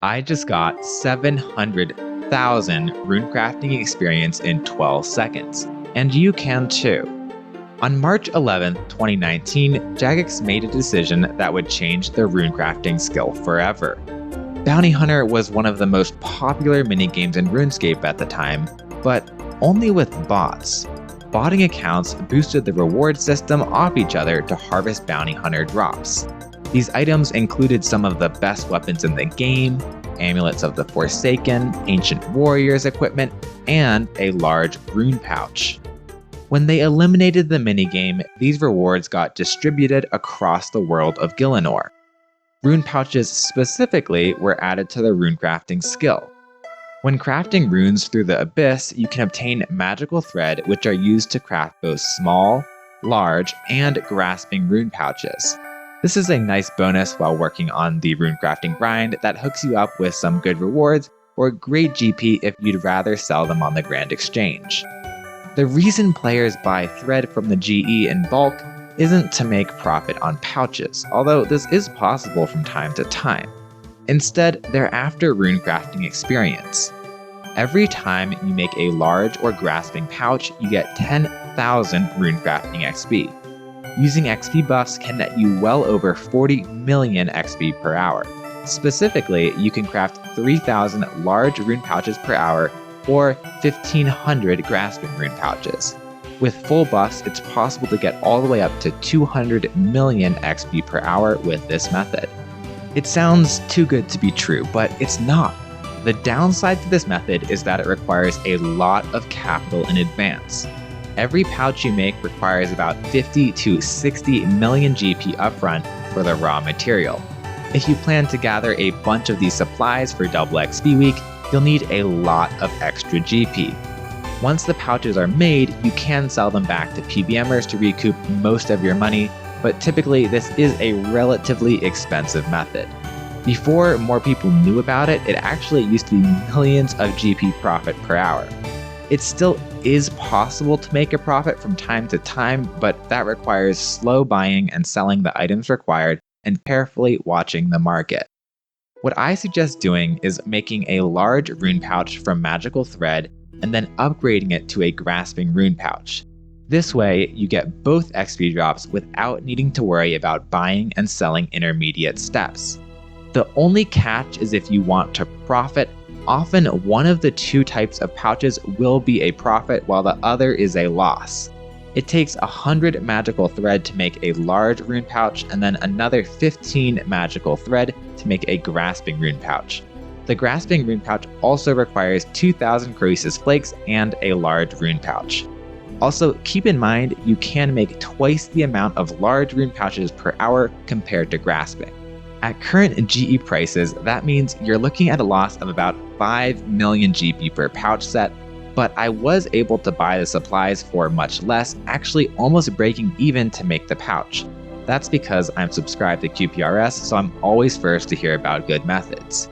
I just got 700,000 runecrafting experience in 12 seconds, and you can too. On March 11, 2019, Jagex made a decision that would change their runecrafting skill forever. Bounty Hunter was one of the most popular minigames in RuneScape at the time, but only with bots. Botting accounts boosted the reward system off each other to harvest Bounty Hunter drops. These items included some of the best weapons in the game, amulets of the Forsaken, ancient warriors equipment, and a large rune pouch. When they eliminated the minigame, these rewards got distributed across the world of Gielinor. Rune pouches specifically were added to the runecrafting skill. When crafting runes through the abyss, you can obtain magical thread which are used to craft both small, large, and grasping rune pouches. This is a nice bonus while working on the runecrafting grind that hooks you up with some good rewards or great GP if you'd rather sell them on the Grand Exchange. The reason players buy thread from the GE in bulk isn't to make profit on pouches, although this is possible from time to time. Instead, they're after runecrafting experience. Every time you make a large or grasping pouch, you get 10,000 runecrafting XP. Using XP buffs can net you well over 40 million XP per hour. Specifically, you can craft 3,000 large rune pouches per hour or 1,500 grasping rune pouches. With full buffs, it's possible to get all the way up to 200 million XP per hour with this method. It sounds too good to be true, but it's not. The downside to this method is that it requires a lot of capital in advance. Every pouch you make requires about 50 to 60 million GP upfront for the raw material. If you plan to gather a bunch of these supplies for double XP week, you'll need a lot of extra GP. Once the pouches are made, you can sell them back to PBMers to recoup most of your money, but typically this is a relatively expensive method. Before more people knew about it, it actually used to be millions of GP profit per hour. It still is possible to make a profit from time to time, but that requires slow buying and selling the items required and carefully watching the market. What I suggest doing is making a large rune pouch from magical thread and then upgrading it to a grasping rune pouch. This way, you get both XP drops without needing to worry about buying and selling intermediate steps. The only catch is if you want to profit. Often one of the two types of pouches will be a profit while the other is a loss. It takes 100 magical thread to make a large rune pouch and then another 15 magical thread to make a grasping rune pouch. The grasping rune pouch also requires 2,000 Croesus flakes and a large rune pouch. Also, keep in mind you can make twice the amount of large rune pouches per hour compared to grasping. At current GE prices, that means you're looking at a loss of about 5 million GP per pouch set, but I was able to buy the supplies for much less, actually almost breaking even to make the pouch. That's because I'm subscribed to QPRS, so I'm always first to hear about good methods.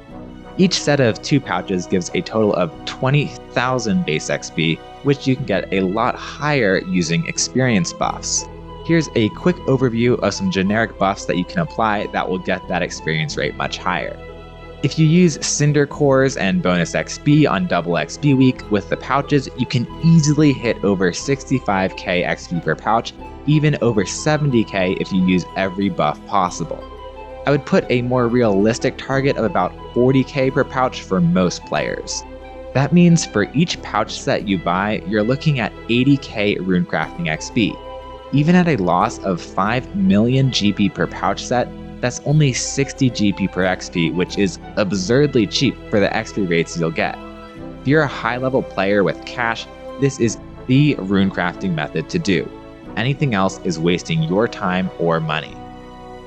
Each set of 2 pouches gives a total of 20,000 base XP, which you can get a lot higher using experience buffs. Here's a quick overview of some generic buffs that you can apply that will get that experience rate much higher. If you use Cinder Cores and bonus XP on double XP week with the pouches, you can easily hit over 65k XP per pouch, even over 70k if you use every buff possible. I would put a more realistic target of about 40k per pouch for most players. That means for each pouch set you buy, you're looking at 80k runecrafting XP. Even at a loss of 5 million GP per pouch set, that's only 60 GP per XP, which is absurdly cheap for the XP rates you'll get. If you're a high-level player with cash, this is the runecrafting method to do. Anything else is wasting your time or money.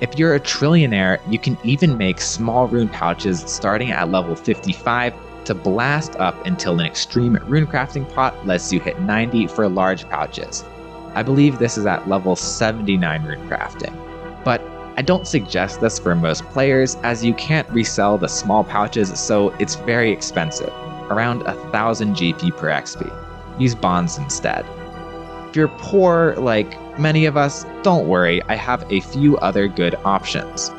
If you're a trillionaire, you can even make small rune pouches starting at level 55 to blast up until an extreme runecrafting pot lets you hit 90 for large pouches. I believe this is at level 79 runecrafting. But I don't suggest this for most players as you can't resell the small pouches, so it's very expensive, around 1,000 GP per XP. Use bonds instead. If you're poor, like many of us, don't worry, I have a few other good options.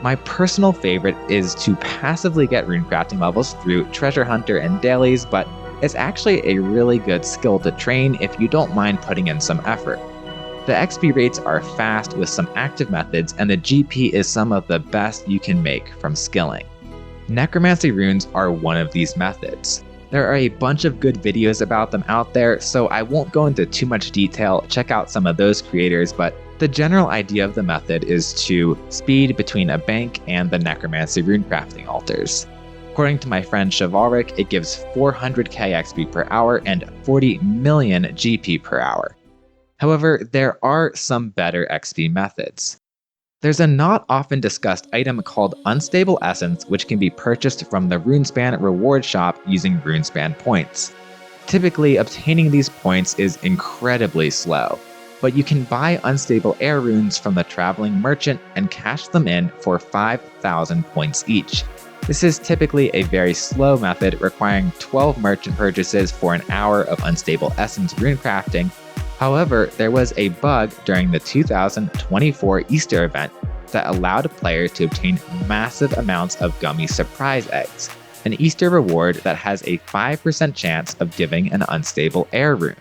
My personal favorite is to passively get runecrafting levels through Treasure Hunter and dailies, but it's actually a really good skill to train if you don't mind putting in some effort. The XP rates are fast with some active methods, and the GP is some of the best you can make from skilling. Necromancy runes are one of these methods. There are a bunch of good videos about them out there, so I won't go into too much detail. Check out some of those creators, but the general idea of the method is to speed between a bank and the necromancy runecrafting altars. According to my friend Chivalric, it gives 400k XP per hour and 40 million GP per hour. However, there are some better XP methods. There's a not often discussed item called Unstable Essence, which can be purchased from the Runespan reward shop using Runespan points. Typically, obtaining these points is incredibly slow, but you can buy unstable air runes from the traveling merchant and cash them in for 5,000 points each. This is typically a very slow method requiring 12 merchant purchases for an hour of unstable essence runecrafting. However, there was a bug during the 2024 Easter event that allowed players to obtain massive amounts of gummy surprise eggs, an Easter reward that has a 5% chance of giving an unstable air rune.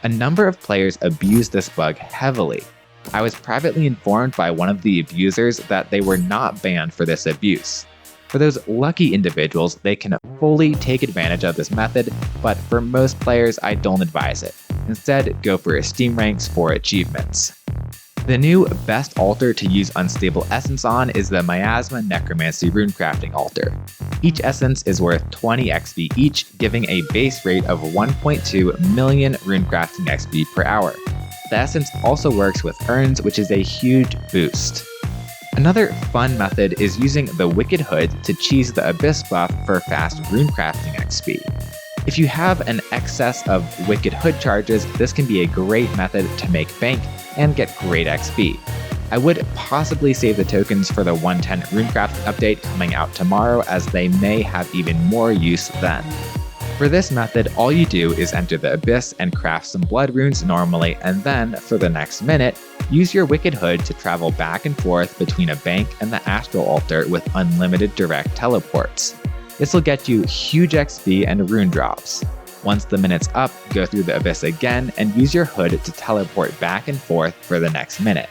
A number of players abused this bug heavily. I was privately informed by one of the abusers that they were not banned for this abuse. For those lucky individuals, they can fully take advantage of this method, but for most players, I don't advise it. Instead, go for Steam ranks for achievements. The new best altar to use unstable essence on is the Miasma Necromancy Runecrafting altar. Each essence is worth 20 XP each, giving a base rate of 1.2 million runecrafting XP per hour. The essence also works with urns, which is a huge boost. Another fun method is using the Wicked Hood to cheese the Abyss buff for fast runecrafting XP. If you have an excess of Wicked Hood charges, this can be a great method to make bank and get great XP. I would possibly save the tokens for the 110 Runecraft update coming out tomorrow, as they may have even more use then. For this method, all you do is enter the Abyss and craft some blood runes normally, and then, for the next minute, use your Wicked Hood to travel back and forth between a bank and the Astral Altar with unlimited direct teleports. This will get you huge XP and rune drops. Once the minute's up, go through the Abyss again and use your hood to teleport back and forth for the next minute.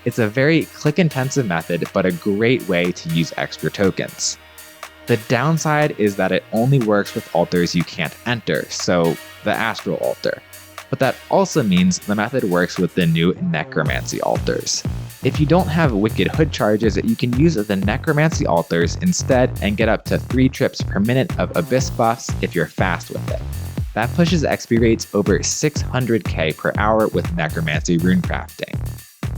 It's a very click-intensive method, but a great way to use extra tokens. The downside is that it only works with altars you can't enter, so the Astral Altar. But that also means the method works with the new Necromancy altars. If you don't have Wicked Hood charges, you can use the Necromancy altars instead and get up to 3 trips per minute of Abyss buffs if you're fast with it. That pushes XP rates over 600k per hour with Necromancy runecrafting.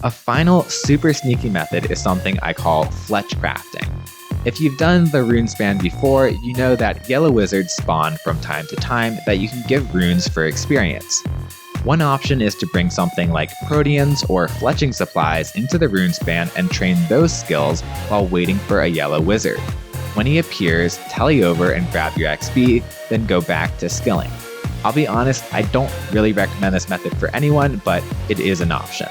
A final super sneaky method is something I call fletch-crafting. If you've done the Runespan before, you know that yellow wizards spawn from time to time that you can give runes for experience. One option is to bring something like proteans or fletching supplies into the Runespan and train those skills while waiting for a yellow wizard. When he appears, tally over and grab your XP, then go back to skilling. I'll be honest, I don't really recommend this method for anyone, but it is an option.